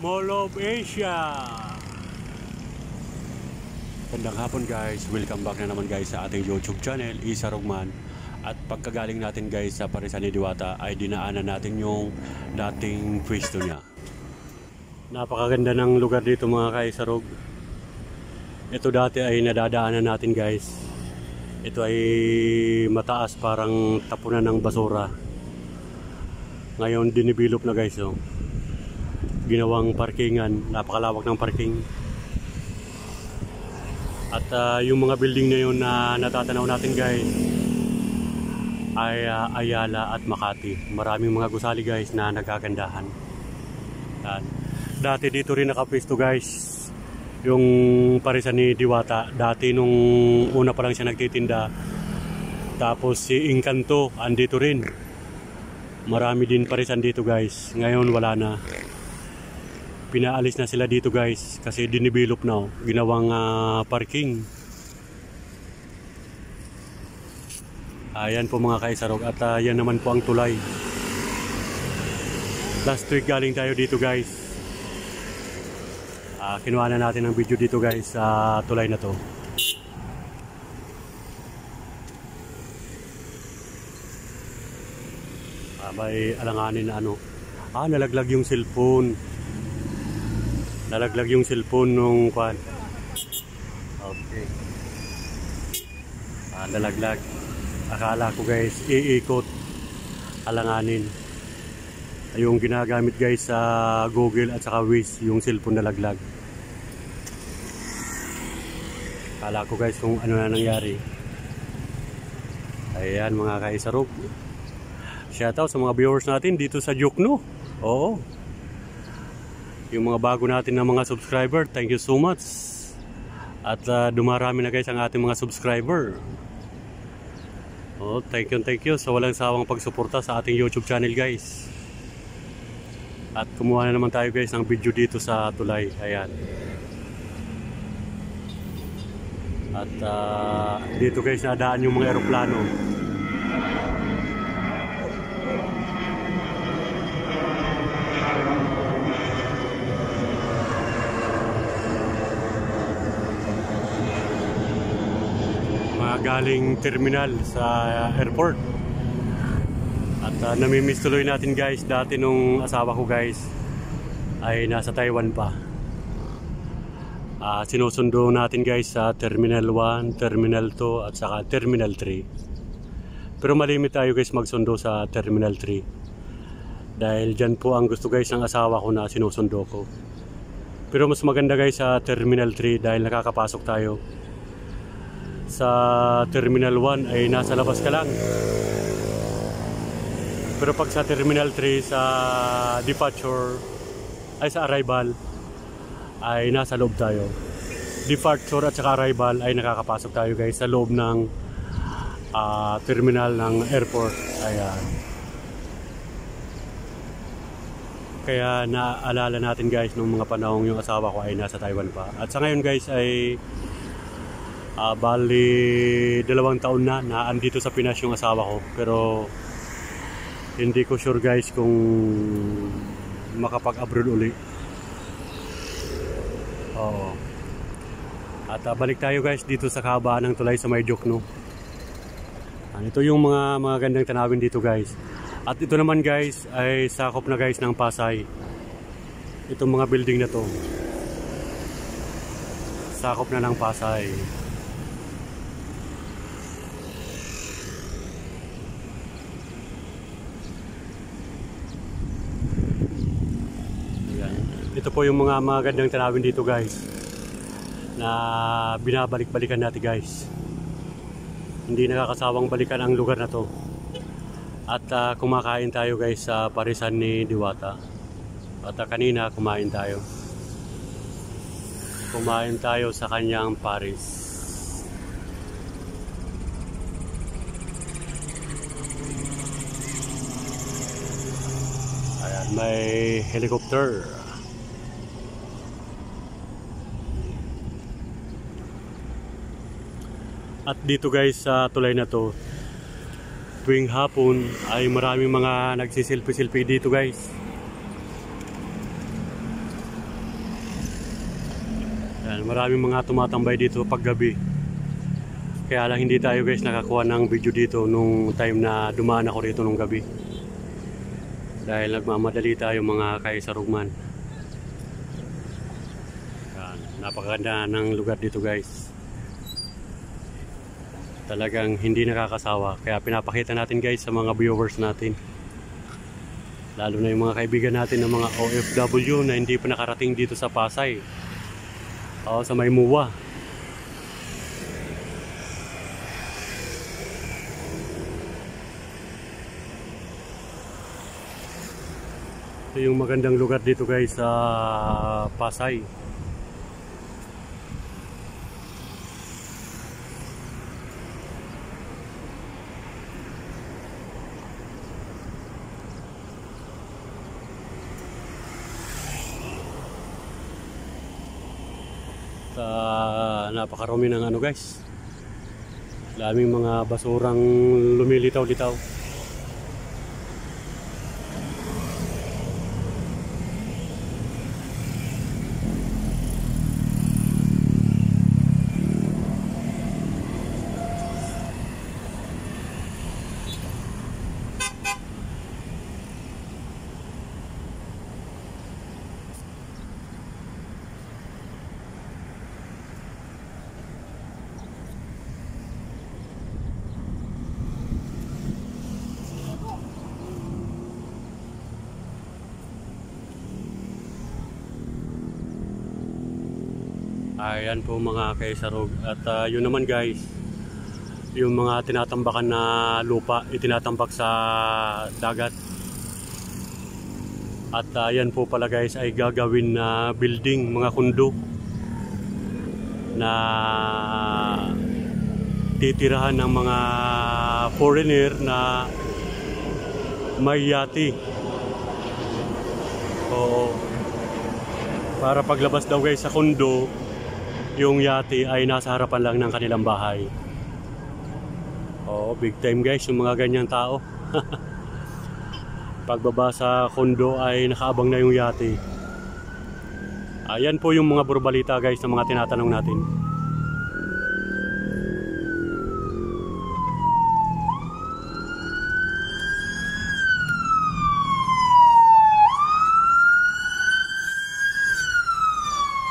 Mall of Asia. Gandang hapon guys, welcome back na naman guys sa ating YouTube channel, Isa Rugman. At pagkagaling natin guys sa Parisan ni Diwata ay dinaanan natin yung dating pwesto niya. Napakaganda ng lugar dito mga kaisarog. Ito dati ay nadadaanan natin guys. Ito ay mataas, parang tapunan ng basura. Ngayon dinibilop na guys, oh. Ginawang parkingan, napakalawak ng parking. At yung mga building na yun na natatanaw natin guys ay Ayala at Makati. Maraming mga gusali guys na nagagandahan. Dati dito rin nakapwesto guys yung Parisan ni Diwata. Dati nung una pa lang siya nagtitinda. Tapos si Encanto andito rin. Marami din parisan dito guys. Ngayon wala na. Pinaalis na sila dito guys kasi dinibilop na, oh. Ginawang parking. Ayan po mga kaisarog. At yan naman po ang tulay. Last week galing tayo dito guys. Kinuha na natin ang video dito guys sa tulay na to. May alanganin na ano. Nalaglag yung cellphone. Nalaglag yung cellphone nung kwan. Okay. Nalaglag. Akala ko guys iikot, alanganin. Yung ginagamit guys sa Google at saka Waze, yung cellphone nalaglag. Akala ko guys kung ano na nangyari. Ayan mga kaisarog. Shoutout sa mga viewers natin dito sa Jokno. Oo. Yung mga bago natin na mga subscriber, thank you so much. At dumarami na guys ang ating mga subscriber. Oh, thank you sa walang sawang pagsuporta sa ating YouTube channel guys. At kumuha na naman tayo guys ng video dito sa tulay. Ayan. At dito guys nadaan yung mga eroplano. Galing terminal sa airport. At namimiss tuloy natin guys. Dati nung asawa ko guys ay nasa Taiwan pa. Sinusundo natin guys sa Terminal 1, Terminal 2 at saka Terminal 3. Pero malimit tayo guys magsundo sa Terminal 3. Dahil dyan po ang gusto guys ng asawa ko na sinusundo ko. Pero mas maganda guys sa Terminal 3 dahil nakakapasok tayo. Sa Terminal 1 ay nasa labas ka lang. Pero pag sa Terminal 3 sa departure ay sa arrival ay nasa loob tayo. Departure at saka arrival ay nakakapasok tayo guys sa loob ng terminal ng airport. Ayan. Kaya naalala natin guys nung mga panahong yung asawa ko ay nasa Taiwan pa. At sa ngayon guys ay bali 2 taon na andito sa Pinas yung asawa ko. Pero hindi ko sure guys kung makapag-abroad uli. Oo. At balik tayo guys dito sa kahabaan ng tulay sa may Jokno. Ito yung mga gandang tanawin dito guys. At ito naman guys ay sakop na guys ng Pasay. Itong mga building na to sakop na ng Pasay. Ito po yung mga magandang tanawin dito guys na binabalik-balikan natin guys. Hindi nakakasawang balikan ang lugar na to. At kumakain tayo guys sa Parisan ni Diwata. At kanina kumain tayo. Kumain tayo sa kanyang Paris. Ayan, may helicopter. At dito guys sa tulay na to, tuwing hapon ay maraming mga nagsiselfie-selfie dito guys. Yan, maraming mga tumatambay dito pag gabi. Kaya lang hindi tayo guys nakakuha ng video dito nung time na dumaan ako rito nung gabi. Dahil nagmamadali tayo mga kaisarugman. Yan, napakaganda ng lugar dito guys. Talagang hindi nakakasawa. Kaya pinapakita natin guys sa mga viewers natin. Lalo na yung mga kaibigan natin ng mga OFW na hindi pa nakarating dito sa Pasay. O sa Maymuwa. Ito yung magandang lugar dito guys sa Pasay. Napakarami ng ano guys, daming mga basurang lumilitaw-litaw. Ayan po mga kaisarog. At yun naman guys, yung mga tinatambakan na lupa itinatambak sa dagat. At yan po pala guys ay gagawin na building, mga kundo na titirahan ng mga foreigner na may yate. O para paglabas daw guys sa kundo, yung yate ay nasa harapan lang ng kanilang bahay. Oo, big time guys yung mga ganyang tao. Pagbaba sa kondo ay nakaabang na yung yate. Ayan po yung mga burbalita guys na mga tinatanong natin.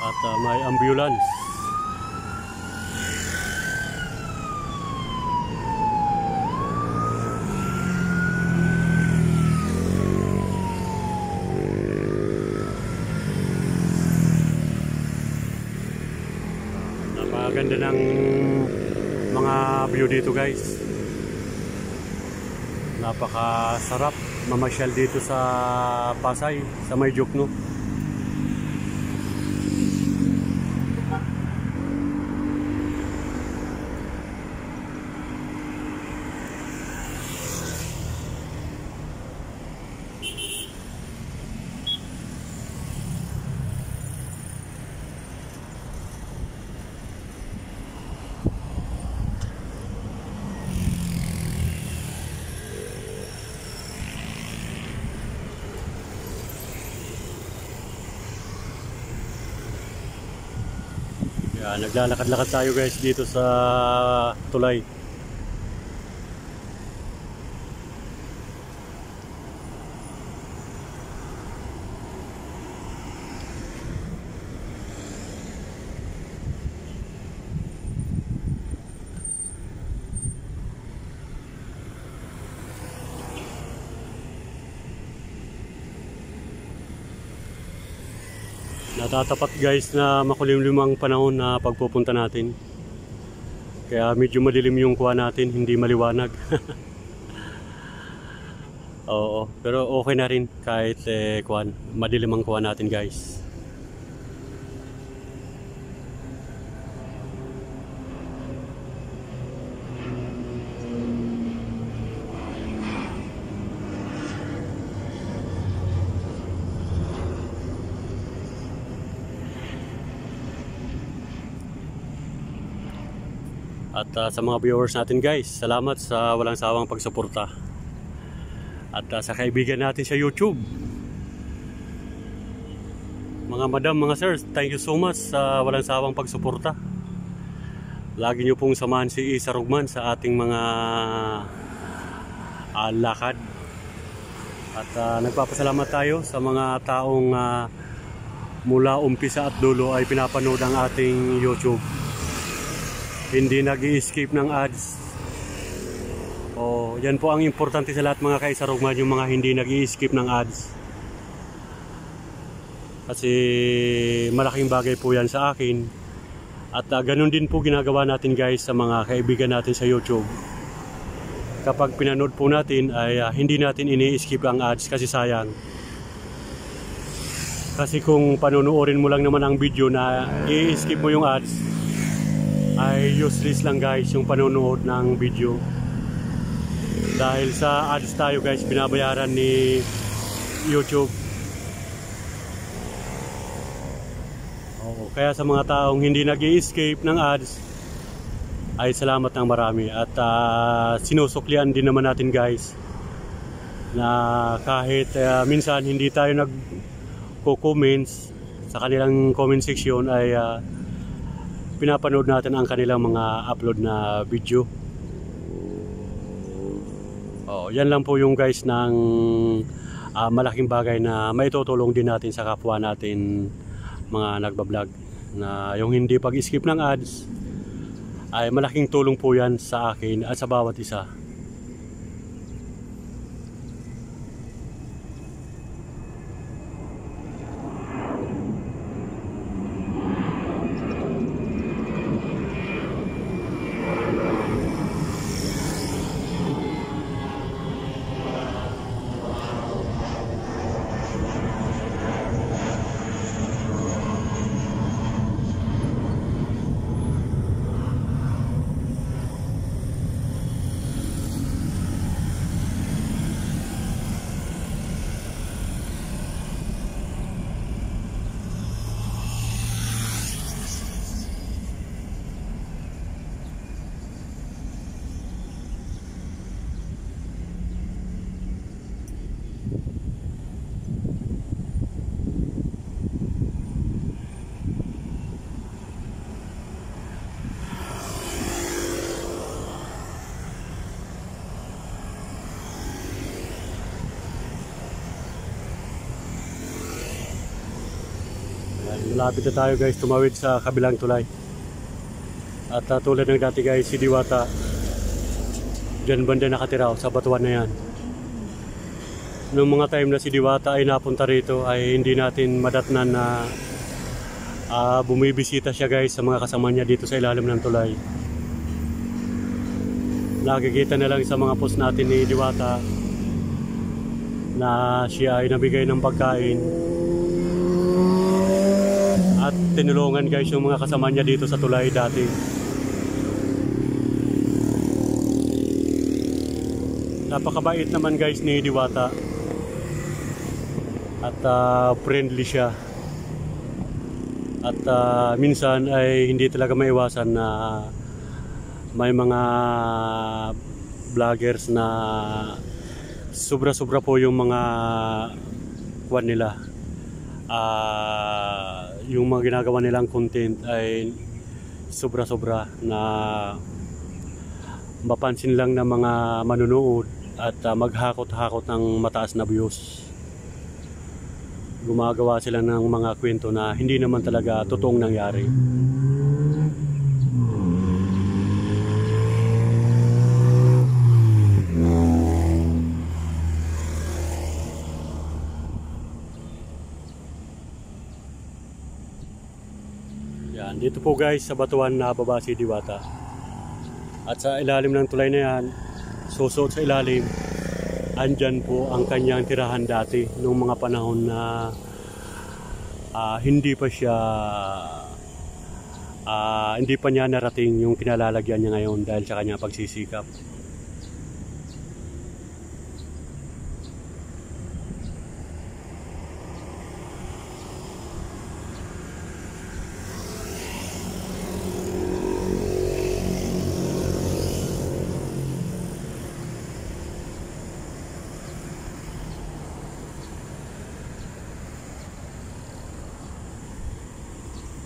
At may ambulance. Napakaganda ng mga view dito guys. Napakasarap mamasyal dito sa Pasay, sa May Jokno. Yan, naglalakad-lakad tayo guys dito sa tulay. Natatapat guys na makulimlimang panahon na pagpupunta natin. Kaya medyo madilim yung kuha natin, hindi maliwanag. Oo, pero okay na rin kahit kuhan, madilim ang kuha natin guys. At sa mga viewers natin guys, salamat sa walang sawang pagsuporta. At sa kaibigan natin sa YouTube, Mga madam, mga sir, thank you so much sa walang sawang pagsuporta. Lagi nyo pong samahan si Isa Rugman sa ating mga lakad. At nagpapasalamat tayo sa mga taong mula umpisa at dulo ay pinapanood ang ating YouTube. Hindi nag-i-escape ng ads. O, yan po ang importante sa lahat mga ka-Isa Rugman, yung mga hindi nag-i-escape ng ads. Kasi malaking bagay po yan sa akin. At ganun din po ginagawa natin guys sa mga kaibigan natin sa YouTube. Kapag pinanood po natin ay hindi natin ini-skip ang ads kasi sayang. Kasi kung panonoodin mo lang naman ang video na i-skip mo yung ads, ay useless lang guys yung panonood ng video. Dahil sa ads tayo guys binabayaran ni YouTube. Kaya sa mga taong hindi nag-i-escape ng ads ay salamat ng marami. At sinusuklian din naman natin guys na kahit minsan hindi tayo nagko-comments sa kanilang comment section ay pinapanood natin ang kanilang mga upload na video. Yan lang po yung guys ng malaking bagay na maitutulong din natin sa kapwa natin mga nagbablog, na yung hindi pag-skip ng ads ay malaking tulong po yan sa akin at sa bawat isa. Malapit na tayo guys tumawid sa kabilang tulay. At tulad ng dati guys, si Diwata dyan banda nakatira sa batuan na yan. Noong mga time na si Diwata ay napunta rito ay hindi natin madatnan na bumibisita siya guys sa mga kasama niya dito sa ilalim ng tulay. Nakikita na lang sa mga post natin ni Diwata na siya ay nabigay ng pagkain at tinulungan guys yung mga kasama niya dito sa tulay dati. Napakabait naman guys ni Diwata at friendly siya. At minsan ay hindi talaga maiwasan na may mga vloggers na sobra-sobra po yung mga kwan nila. Yung mga ginagawa nilang content ay sobra-sobra na mapansin lang ng mga manunood at maghakot-hakot ng mataas na views. Gumagawa sila ng mga kwento na hindi naman talaga totoong nangyari. Yan, dito po guys sa batuan na baba si Diwata. At sa ilalim ng tulay na yan, susuot sa ilalim, andyan po ang kanyang tirahan dati noong mga panahon na hindi pa niya narating yung kinalalagyan niya ngayon dahil sa kanyang pagsisikap.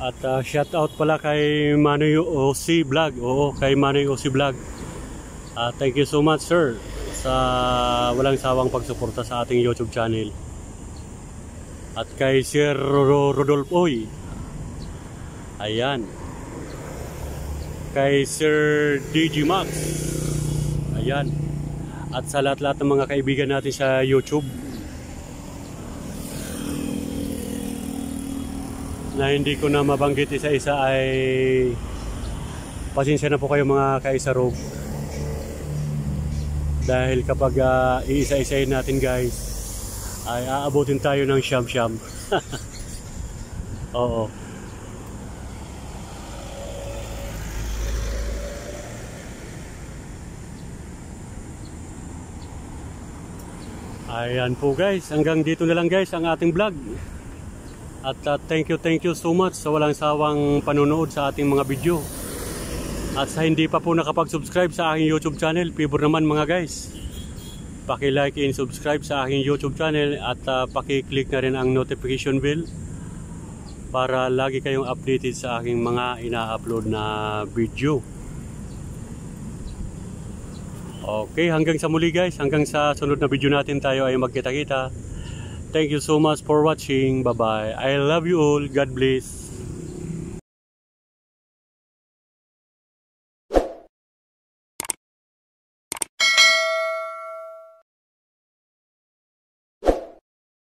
At shout out pala kay Manoy OC Vlog. Oo, kay Manoy OC Vlog. Thank you so much sir sa walang sawang pagsuporta sa ating YouTube channel. At kay Sir Rodolfo Oy. Ayan. Kay Sir DJ Max. Ayan. At sa lahat-lahat ng mga kaibigan natin sa YouTube na hindi ko na mabanggit isa-isa, ay pasensya na po kayo mga kaisarog. Dahil kapag iisa-isahin natin guys, ay aabutin tayo ng siyam-siyam. Oo. Ayan po guys, hanggang dito na lang guys ang ating vlog. At thank you so much sa walang sawang panonood sa ating mga video. At sa hindi pa po nakapag-subscribe sa aking YouTube channel, favor naman mga guys, paki-like and subscribe sa aking YouTube channel at paki-click na rin ang notification bell para lagi kayong updated sa aking mga ina-upload na video. Okay, hanggang sa muli guys, hanggang sa sunod na video natin tayo ay magkita-kita. Thank you so much for watching. Bye bye. I love you all. God bless.